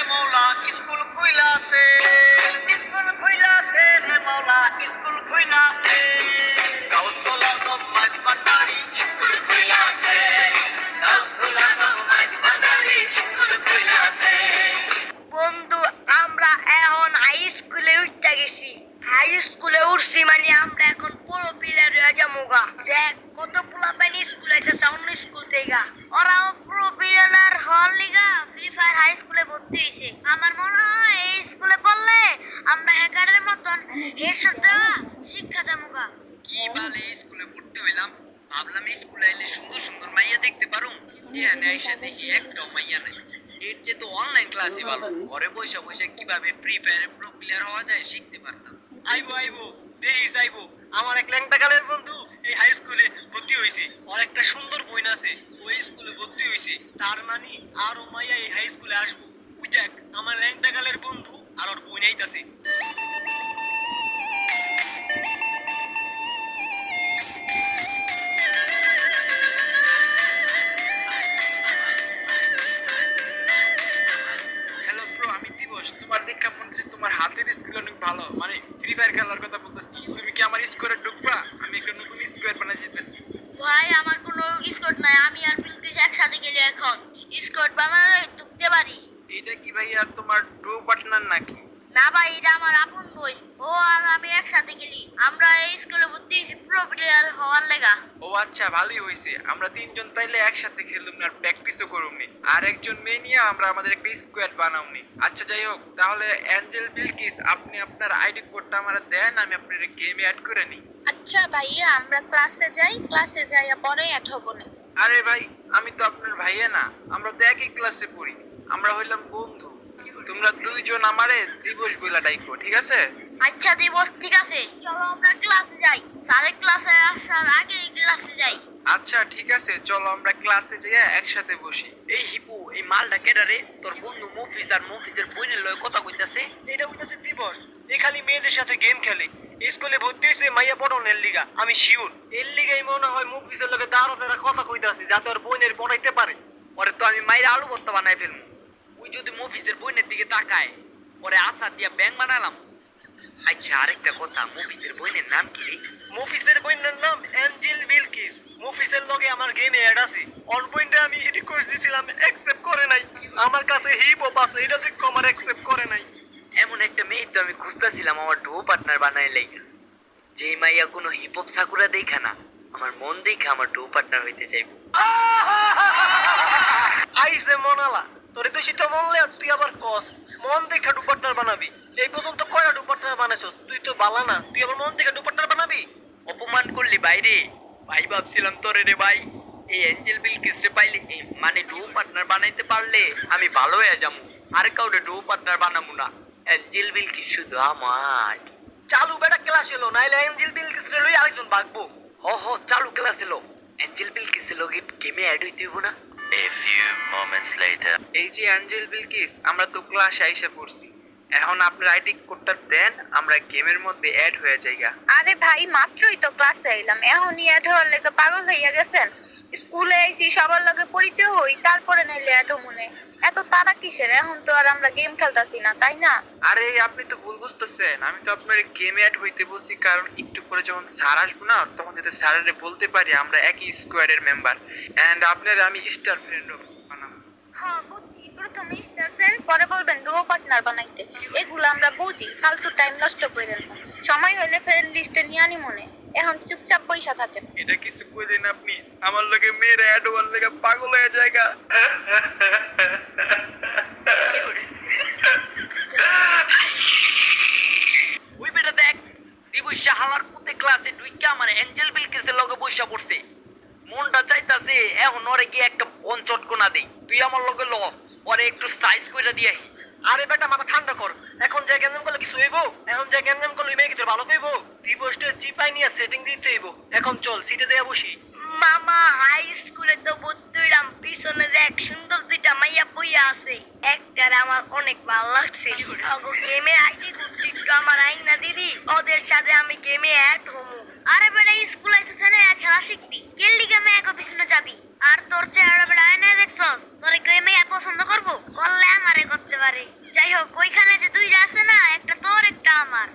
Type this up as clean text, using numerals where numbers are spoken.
মৌলা school খুইলাছে, school খুইলাছে রে মৌলা স্কুল খুইলাছে, গাউসুল আজম মাইজ ভান্ডারি স্কুল খুইলাছে, গাউসুল আজম মাইজ ভান্ডারি স্কুল খুইলাছে। বন্ধু আমরা এখন হাই স্কুলে উঠতে গেছি, হাই স্কুলে উঠছি মানে আমরা এখন পুরো প্লেয়ার হয়ে যাবো গা। দেখ কত পোলা পানি স্কুলে গেছে অন্য স্কুল থেকে, ওরাও পুরো প্লেয়ার হওয়ার লিগা ফ্রি ফায়ার হাই স্কুলে ভর্তি হয়েছে। আমার মনে হয় এই স্কুলে পড়লে আমরা হ্যাকারের মতন হেডশট দেওয়া শিক্ষা যাবো গা। কি বলে স্কুলে পড়তে হইলাম, ভাবলাম স্কুলে এলে সুন্দর সুন্দর মাইয়া দেখতে পারুম, এখানে এসে দেখি একটাও মাইয়া নাই। এর যে তো অনলাইন ক্লাসই ভালো, ঘরে বসে বসে কিভাবে ফ্রি ফায়ারে প্রো প্লেয়ার হওয়া যায় শিখতে পারতাম। আইবো আইবো দেখিস আইবো, আমার এক ল্যাংটাকালের বন্ধু এই হাই স্কুলে ভর্তি হয়েছে, ওর একটা সুন্দর বোন আছে ওই স্কুলে ভর্তি হয়েছে, তার মানে আরো মাইয়া এই হাই স্কুলে আসবো। ওই দেখ আমার ল্যাংটাকালের বন্ধু আর ওর বোন আইতাছে। হ্যালো ব্রো, আমি দিবস। তোমার দেখা মনে হচ্ছে তোমার হাতের স্কিল অনেক ভালো, মানে ফ্রি ফায়ার খেলার কথা বলতেছি। তুমি কি আমার স্কোরে ঢুকবা? আমি একটা নতুন স্কোয়ার বানাই যেতেছি। ভাই আমার কোনো স্কোর নাই, আমি আর বিলকিস একসাথে গেলে এখন স্কোর বানালে ঢুকতে পারি। এইটা কি ভাই আর তোমার ডু পার্টনার নাকি? না ভাই এটা আমার আপন বই, ও আর আমি একসাথে গেলি, আমরা এই স্কুলে ভর্তি হয়েছি প্রো প্লেয়ার হওয়ার লেগা। ও আচ্ছা, ভালোই হয়েছে। আমরা তিনজন তাইলে একসাথে খেলুম না, প্র্যাকটিসও করুমনি, আর একজন মেয়ে নিয়ে আমরা আমাদের একটা স্কোয়াড বানামনি। আচ্ছা যাই হোক, তাহলে অ্যাঞ্জেল বিলকিস আপনি আপনার আইডি কোডটা আমার দেন, আমি আপনার গেমে অ্যাড করে নিই। আচ্ছা ভাইয়া আমরা ক্লাসে যাইয়া পরে অ্যাড হবো না। আরে ভাই, আমি তো আপনার ভাইয়া না, আমরা তো একই ক্লাসে পড়ি, আমরা হইলাম বন্ধু। তোমরা দুইজন আমারে দিবস বইলা ডাইকো, ঠিক আছে? আচ্ছা দিবস ঠিক আছে, চলো আমরা ক্লাসে যাই, স্যারের ক্লাসে আসার আগে ক্লাসে যাই। আচ্ছা ঠিক আছে, চলো আমরা ক্লাসে যাইয়া একসাথে বসি। এই হিপু, এই মালটা কেডা রে? তোর বন্ধু মফিজ আর মফিজের বোনের লয় কথা কইতাছে। এটা হইতাছে দিবস, এ খালি মেয়েদের সাথে গেম খেলে, স্কুলে ভর্তি হয়েছে মাইয়া পড়ানোর লিগা। আমি শিওর এর লিগাই মনে হয় মুফিসের লগে দাঁড়া দাঁড়া কথা কইতাছে যাতে ওর বোনের পড়াইতে পারে। ওরে তো আমি মাইরা আলু ভর্তা বানাই ফেলবো। ওই যদি মফিজের বোনের দিকে তাকায়, ওরে আশা দিয়া ব্যাং বানালাম। আচ্ছা আরেকটা কথা, মফিজের বোনের নাম কি রে? মুফিসের বোনের নাম অ্যাঞ্জেল বিলকিস, মুফিসের লগে আমার গেমে অ্যাড আছে। ওর বোনটা আমি রিকোয়েস্ট দিছিলাম, অ্যাকসেপ্ট করে নাই। আমার কাছে হিপ হপ আছে, এটা দেখো আমার অ্যাকসেপ্ট করে নাই। এমন একটা মেয়ে তো আমি খুঁজতেছিলাম আমার ডো পার্টনার বানাই লাইগা, যে মাইয়া কোনো হিপ হপ সাকুরা দেখা না, আমার মন দেখে আমার ডো পার্টনার হইতে চাইবো। আইসে মনালা, তোরে তো সেটা মনলে আর তুই আবার কস মন দেখা ডু পার্টনার বানাবি। এই পর্যন্ত কয়টা ডু পার্টনার বানাইছস? তুই তো বালা না, তুই আবার মন দেখা ডু পার্টনার বানাবি? অপমান করলি বাইরে ভাই, ভাবছিলাম তোরে রে ভাই এই অ্যাঞ্জেল বিলকিস রে পাইলে মানে ডো পার্টনার বানাইতে পারলে আমি ভালো হয়ে যাবো, আর কাউরে ডো পার্টনার বানাবো না। অ্যাঞ্জেল বিলকিস শুধু আমার। চালু বেটা ক্লাস এলো, নাইলে অ্যাঞ্জেল বিলকিস রে লই আরেকজন ভাগবো। হ চালু ক্লাস এলো, অ্যাঞ্জেল বিলকিস লগে গেমে অ্যাড হইতে হইব না। A few moments later. এই যে অ্যাঞ্জেল বিলকিস, আমরা তো ক্লাসে আইসা পড়ছি, এখন আপনার আইডি কোডটা দেন, আমরা গেমের মধ্যে অ্যাড হয়ে যাইগা। আরে ভাই মাত্রই তো ক্লাসে এলাম, এখনই অ্যাড হওয়ার লেগে পাগল হইয়া গেছেন? স্কুলে আইছি সবার লগে পরিচয় হই, তারপরে নাইলে অ্যাড মনে এত তারা কিসের? এখন তো আর আমরা গেম খেলতাছি না, তাই না? আরে আপনি তো ভুল বুঝতেছেন, আমি তো আপনার গেমে অ্যাড হইতে বলছি, কারণ একটু পরে যখন স্যার আসবো না, তখন যাতে স্যারের বলতে পারি আমরা একই স্কোয়াডের মেম্বার, এন্ড আপনার আমি স্টার ফ্রেন্ড বানাবো। হ্যাঁ বুঝছি, প্রথমে স্টার ফ্রেন্ড, পরে বলবেন ডুও পার্টনার বানাইতে। এগুলো আমরা বুঝি, ফালতু টাইম নষ্ট করেন না, সময় হইলে ফ্রেন্ড লিস্টে নিয়ে আনি মনে। এখন চুপচাপ পয়সা থাকেন। এটা কিছু কই দেন আপনি, আমার লগে মেয়ের অ্যাড হওয়ার লেগে পাগল হয়ে জায়গা। ওই বেটা দেখ, দিবসা হালার পুতে ক্লাসে ঢুইকা আমার অ্যাঞ্জেল বিলকিসের লগে বসা পড়ছে। মনটা চাইতাছে এখন ওরে গিয়ে একটা বন চটকনা দেই। তুই আমার লগে ল, ওরে একটু সাইজ কইরা দিয়াই। আরে বেটা মাথা ঠান্ডা কর, এখন যে গ্যাঞ্জাম করলে কিছু হইব? এখন যে গ্যাঞ্জাম করলে মেয়ে কি ভালো কইব? দিবসটা চিপাই নিয়ে সেটিং দিতে হইব। এখন চল সিটে যাইয়া বসি। মামা হাই স্কুলে তো ভর্তি হইলাম, পিছনে দেখ সুন্দর দুইটা মাইয়া বইয়া আছে, একটার আমার অনেক ভালো লাগছে। গেমে আইডি করতে একটু আমার আইন না দিবি, ওদের সাথে আমি গেমে অ্যাড হমু। আরে বেটা স্কুল আইসিস না, খেলা শিখবি, কেলি গেমে এক পিছনে যাবি। আর তোর চেহারা বেড়ায় না দেখছস, তোর কেউ মেয়ে পছন্দ করবো, করলে আমারে করতে পারে। যাই হোক, ওইখানে যে দুইটা আছে না, একটা তোর একটা আমার।